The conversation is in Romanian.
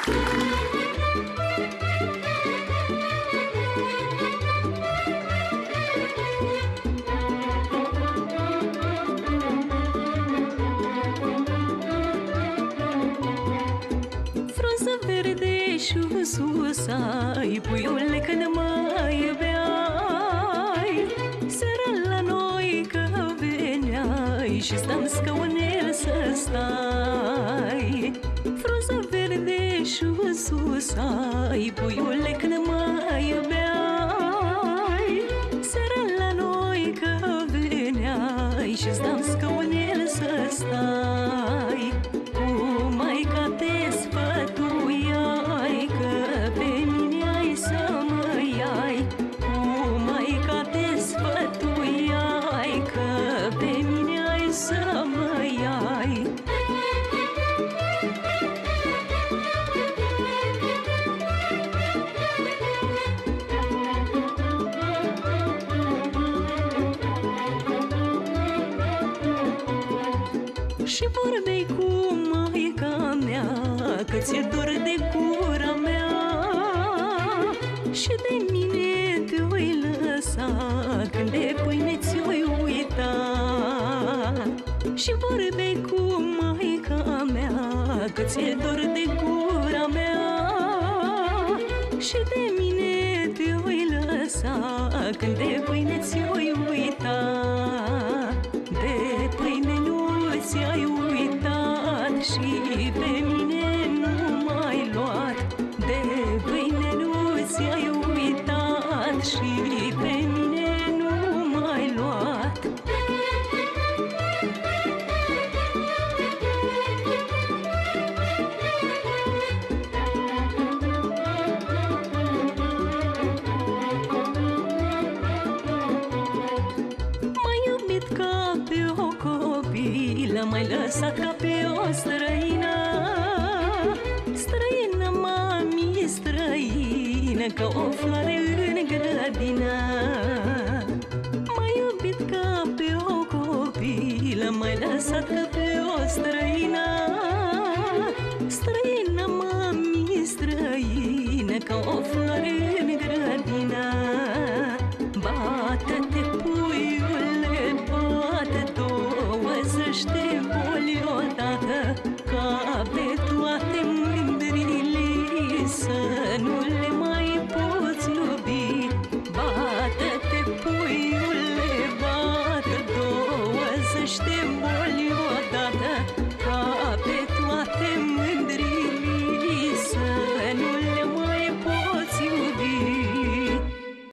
Frunză verde și sus ai, puiule, când mă iubeai, seara la noi că veneai și stam scaunel să stai. Frunză verde și sus ai, puiule, când mă iubeai, seara la noi că veneai și stam scaunel să stai. Cu maica te sfătuiai că pe mine ai să mă iai. Cu maica te sfătuiai că pe mine ai să mă iai. Și vorbei cu maica mea că ți-e dor de gura mea și de mine te-oi lăsa când de pâine ți-oi uita. Și vorbei cu maica mea că ți-e dor de gura mea și de mine te-oi lăsa când de pâine ți-oi uita. De pâine nu ți-ai uitat și pe mine nu m-ai luat. De pâine nu ți-ai uitat și pe mine nu m-ai luat. M-ai iubit ca pe o copilă, m-ai lăsat ca pe o străină. Străină, mami, străină, ca o floare în grădină. M-ai iubit ca pe o copilă, m-ai lăsat ca pe o străină. Străină, mami, străină, ca o floare